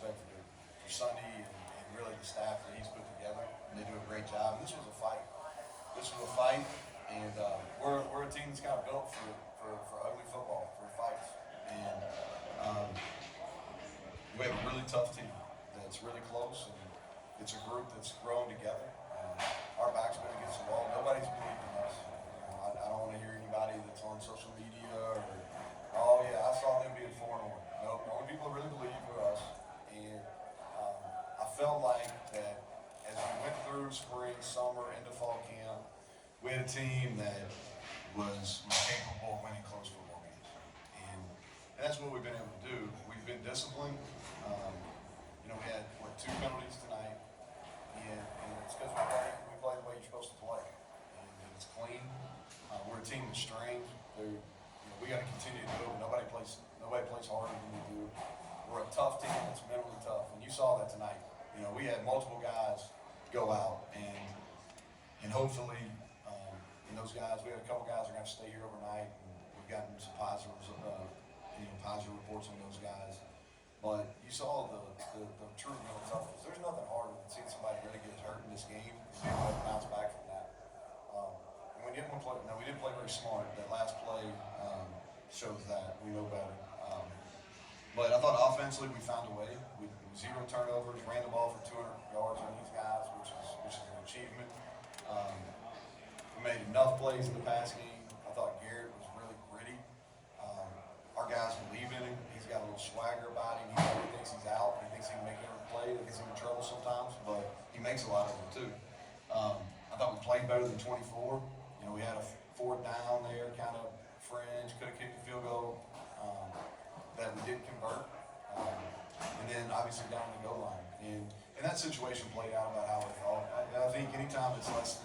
respect for Sonny and really the staff that he's put together. And they do a great job. And this was a fight. And we're a team that's kind of built for ugly football, for fights. And we have a really tough team that's really close, and it's a group that's grown together. Our back's been against the wall. Nobody's believed in us. I don't want to hear anybody that's on social media or, oh yeah, I saw them being 4-1. No, the only people that really believe are us. And I felt like that as we went through spring, summer, into fall camp, we had a team that was capable of winning close football games. And that's what we've been able to do. We've been disciplined. We had, 2 penalties tonight. And it's because we play the way you're supposed to play. And it's clean. We're a team that's strained. We got to continue to do it. Nobody plays harder than we do. We're a tough team that's mentally tough. And you saw that tonight. We had multiple guys go out. And hopefully, those guys, we had a couple guys that are going to stay here overnight, and we've gotten some positive reports on those guys. But you saw the true mental toughness. There's nothing harder than seeing somebody really get hurt in this game and being able to bounce back from that. And we didn't play very smart. That last play shows that we know better. But I thought offensively we found a way. We 0 turnovers, ran the ball for 200 yards on these guys, which is an achievement. We made enough plays in the pass game. I thought Garrett was really gritty. Our guys believe in him. He's got a little swagger about him. He thinks he's out. He thinks he can make every play. That gets him in trouble sometimes, but he makes a lot of them too. I thought we played better than 24. We had a 4th down there, kind of fringe. Could have kicked a field goal that we didn't convert. And then obviously down the goal line. And that situation played out about how I thought. I think anytime it's less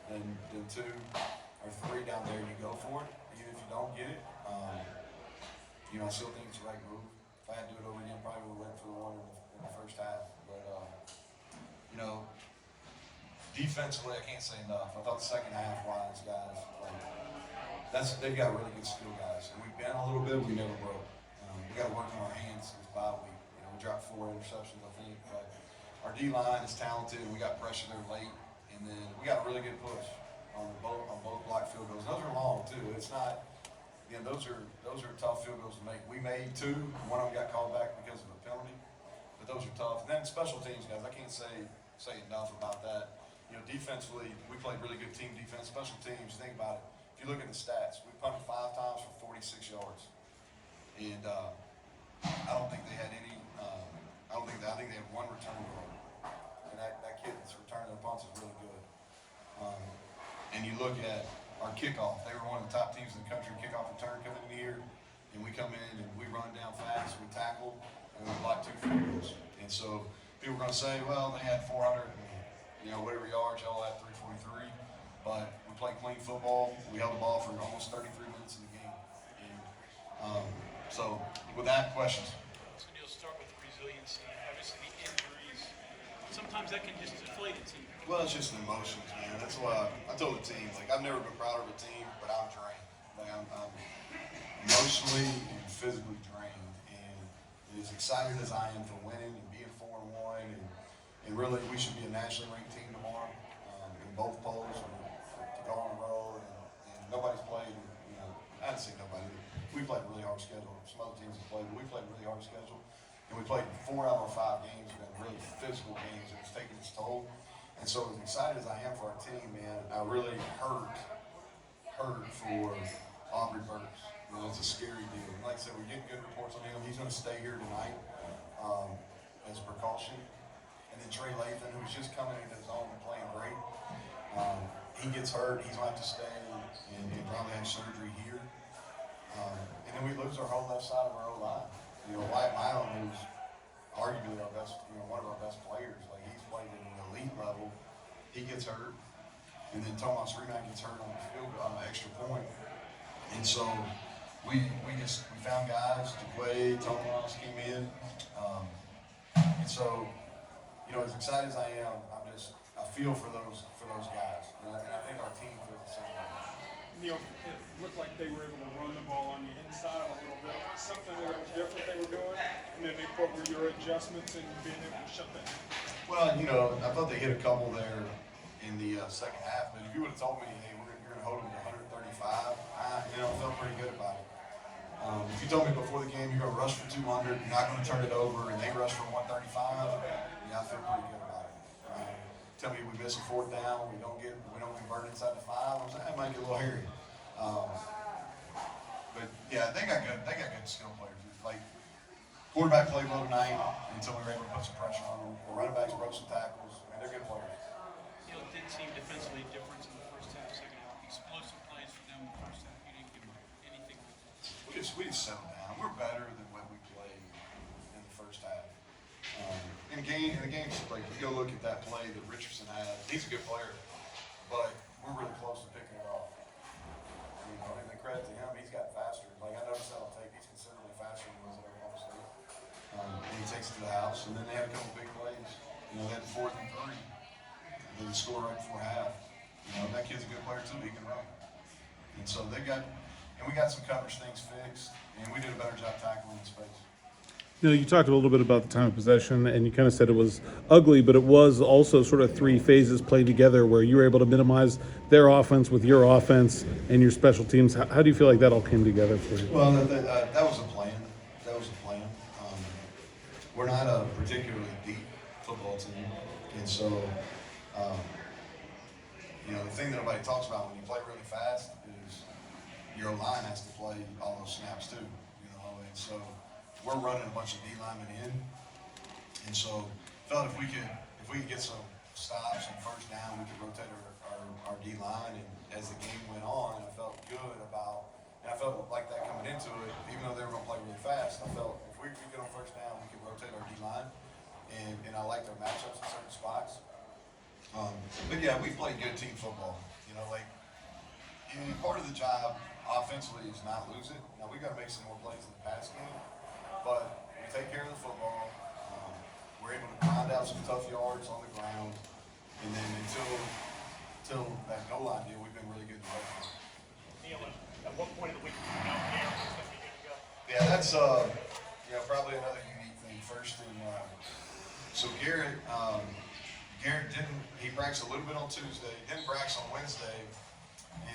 than 2 or 3 down there, you go for it. Even if you don't get it, I still think it's the right move. If I had to do it over again, probably would have went for the one in the first half. But defensively, I can't say enough. I thought the second half wise, guys, they've got really good skill guys, and we've been a little bit. We never broke. We got to work on our hands this bye week. We dropped 4 interceptions, I think, but our D line is talented. We got pressure there late. And then we got a really good push on both block field goals. Those are long too. It's not, those are tough field goals to make. We made 2. One of them got called back because of a penalty, but those are tough. And then special teams, guys, I can't say enough about that. Defensively, we played really good team defense. Special teams, think about it. If you look at the stats, we punted 5 times for 46 yards, and I don't think they had any. I think they had 1 return goal. And that kid that's returning the punts is really good. And you look at our kickoff. They were one of the top teams in the country in kickoff return coming in here. And we come in and we run down fast, we tackle, and we block 2 field goals. And so people are going to say, well, they had 400 whatever yards, y'all had 343. But we played clean football. We held the ball for almost 33 minutes in the game. And so with that, questions? So Neal, start with resiliency. Obviously the injuries, sometimes that can just deflate a team. Well, it's just emotions, man. That's why I told the team, I've never been prouder of a team, but I'm drained. I'm emotionally and physically drained. And as excited as I am for winning and being 4-1, and really we should be a nationally ranked team tomorrow in both polls to go on the road. And nobody's played, I didn't say nobody. We played a really hard schedule. Some other teams have played, but we played a really hard schedule. And we played 4 out of 5 games. We've been really physical games, and it's taken its toll. And so as excited as I am for our team, man, I really hurt for Aubrey Burks. It's a scary deal. And like I said, we're getting good reports on him. He's going to stay here tonight as a precaution. And then Trey Lathan, who's just coming into his own and playing great. He gets hurt. He's going to have to stay and probably have surgery here. And then we lose our whole left side of our O-line. Wyatt Milam, who's arguably our best, one of our best players. He's played at an elite level. He gets hurt. And then Tomas Remak gets hurt on the extra point. And so we found guys. DeQuay, Tomas came in. And so, as excited as I am, I feel for those guys. And I think our team feels the same way. Neal, it looked like they were able to run the ball on the inside a little bit. Something that was different they were doing. And then what were your adjustments in being able to shut that down? Well, I thought they hit a couple there in the second half, but if you would have told me, hey, you're going to hold them to 135, I felt pretty good about it. If you told me before the game you're going to rush for 200, you're not going to turn it over, and they rush for 135, yeah, I feel pretty good about it. Tell me we miss a fourth down, we don't convert inside the 5, I'm saying that might get a little hairy. But yeah, they got good skill players. Like quarterback played well tonight until we were able to put some pressure on them. The running backs broke some tackles. I mean, they're good players. It didn't seem defensively different in the first half, second half. Explosive plays for them in the first half. You didn't give them anything. We just settled down. We're better than what we played in the first half. In the game, like you go look at that play that Richardson had. He's a good player, but we're really close to picking it off. And the credit to him, he's got faster. Like I noticed that on tape, he's considerably faster than he was at Oklahoma State. And he takes it to the house. And then they had a couple big plays. They had the 4th and 3. They score right before half. That kid's a good player too. He can run. And so we got some coverage things fixed, and we did a better job tackling in space. You talked a little bit about the time of possession, and you kind of said it was ugly, but it was also sort of 3 phases played together where you were able to minimize their offense with your offense and your special teams. How do you feel like that all came together for you? Well, that was a plan. We're not a particularly deep football team, and so the thing that nobody talks about when you play really fast is your line has to play all those snaps too, and so we're running a bunch of D linemen in, and so felt if we could get some stops and first down, we could rotate our D line, and as the game went on, I felt good about, and I felt like that coming into it, even though they were going to play really fast, I felt if we could get on first down, we could rotate our D line, and I liked our matchups in certain spots. But yeah, we played good team football. Part of the job offensively is not lose it. Now we got to make some more plays in the pass game, but we take care of the football. We're able to grind out some tough yards on the ground, and then until that goal line deal, we've been really good to work on. Neal, at what point of the week do you know Garrett's going to be good to go? Yeah, that's probably another unique thing. First thing, so Garrett he practiced a little bit on Tuesday, didn't practice on Wednesday,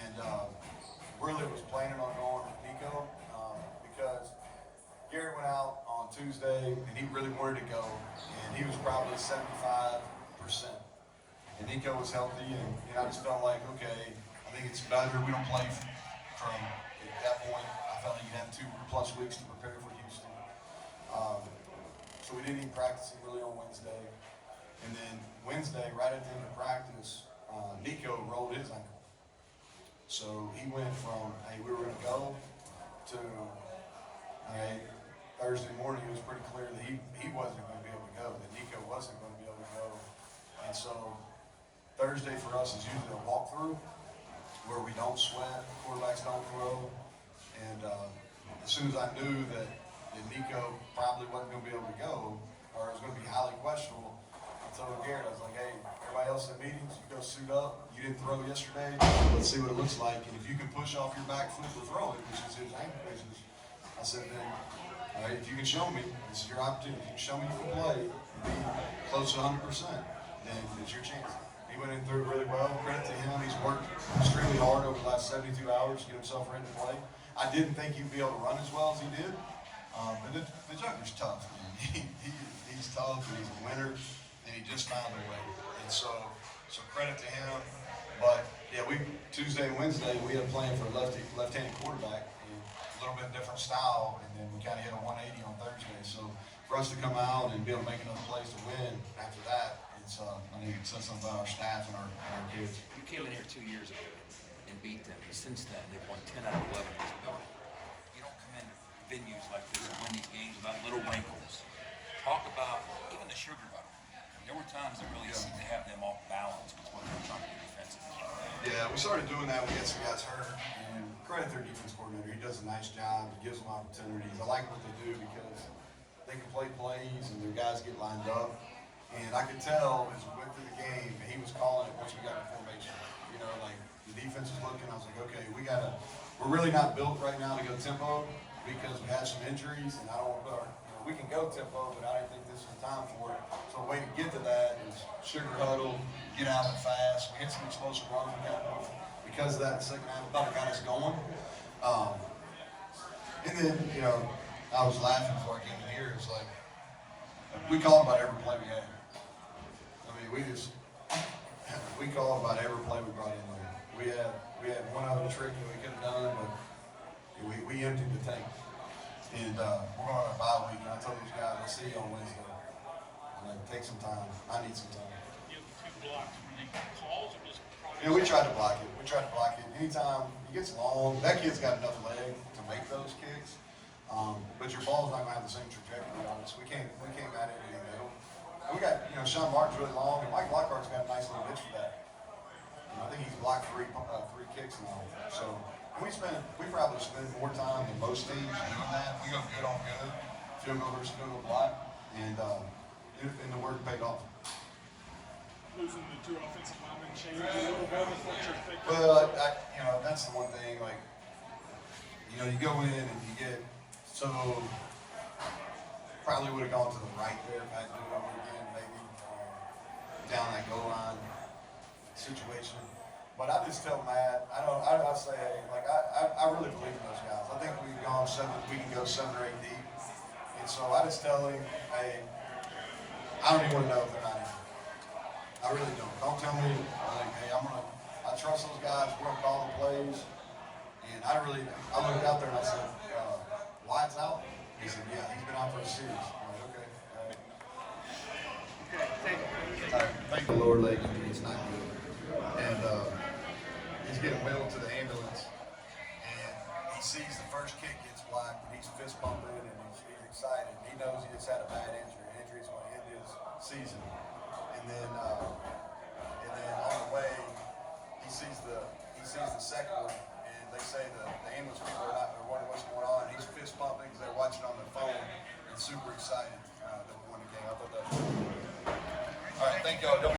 and really was planning on going with Nico because Garrett went out on Tuesday and he really wanted to go, and he was probably 75%. And Nico was healthy, and I just felt like, okay, I think it's better. We don't play from at that point. I felt like you'd have 2+ weeks to prepare for Houston. So we didn't even practice really on Wednesday. And then Wednesday, right at the end of practice, Nico rolled his ankle. So he went from, hey, we were going to go to, Thursday morning, it was pretty clear that he wasn't going to be able to go, that Nico wasn't going to be able to go. And so Thursday for us is usually a walkthrough where we don't sweat, quarterbacks don't throw. And as soon as I knew that Nico probably wasn't going to be able to go, or it was going to be highly questionable, I told Garrett, I was like, hey, everybody else in meetings, you go suit up. You didn't throw yesterday. Let's see what it looks like. And if you can push off your back foot to throw it, which is his ankle business, I said, then, all right, if you can show me, this is your opportunity. If you can show me you can play and be close to 100%, then it's your chance. He went in through it really well. Credit to him. He's worked extremely hard over the last 72 hours to get himself ready to play. I didn't think he'd be able to run as well as he did. But the Joker's tough, man. He's tough, and he's a winner, and he just found a way. And so credit to him. But yeah, Tuesday and Wednesday we had a plan for a left-handed quarterback, and a little bit different style, and then we kind of hit a 180 on Thursday. So for us to come out and be able to make enough plays to win after that, I think it says something about our staff and our kids. You came in here 2 years ago and beat them. Since then, they've won 10 out of 11 in this building. You don't come in venues like this and win these games without little wrinkles. Talk about even the sugar butter. There were times that really seemed to have them off balance with what they were trying to do defensively. Yeah, we started doing that. We had some guys hurt, and credit their defense coordinator. He does a nice job. He gives them opportunities. I like what they do because they can play plays and their guys get lined up. And I could tell as we went through the game, he was calling it once we got in formation. Like the defense was looking. I was like, okay, we're really not built right now to go tempo because we had some injuries, and I don't want to put our we can go tempo, but I didn't think this was the time for it. So the way to get to that is sugar huddle, get out of it fast. We hit some explosive runs. Because of that, the second half, I thought it got us going. And then, you know, I was laughing before I came in here. It's like, we called about every play we had. I mean, we called about every play we brought in there. We had one other trick that we could have done, but we emptied the tank. And we're going on a bye week, and I told these guys, I'll see you on Wednesday. I'm like, take some time. I need some time. You have the two blocks when they get calls or just progress? Yeah, we tried to block it. Anytime he gets long, that kid's got enough leg to make those kicks. But your ball's not going to have the same trajectory on us. We came at it in the middle. And we got, you know, Sean Martin's really long, and Mike Lockhart's got a nice little pitch for that. I think he's blocked three kicks now. So we probably spend more time than most teams doing that. We go good on good, field goal versus field goal block, and the work paid off. Losing the two offensive linemen changed a little bit with what you're thinking. Well, you know, that's the one thing. Like, you know, you go in and you get probably would have gone to the right there if I had to do it over again, maybe down that goal line situation. But I just tell Matt, I say, hey, like I really believe in those guys. I think we can go 7 or 8 deep. And so I just tell him, hey, I don't even want to know if they're not in. I really don't. Don't tell me, like, hey, I trust those guys. We're gonna call the plays. And I looked out there and I said, Wyatt's out? He said, yeah, he's been out for a series. I'm like, okay. Thank the lower leg injury. It's not good. And he's getting wheeled to the ambulance. And he sees the first kick gets blocked, and he's fist pumping, and he's excited. He knows he just had a bad injury. An injury is going to end his season. And then on the way, he sees the second one, and they say the ambulance people are wondering what's going on. He's fist pumping because they're watching on their phone and super excited that we won the game. I thought that was cool. All right, thank y'all.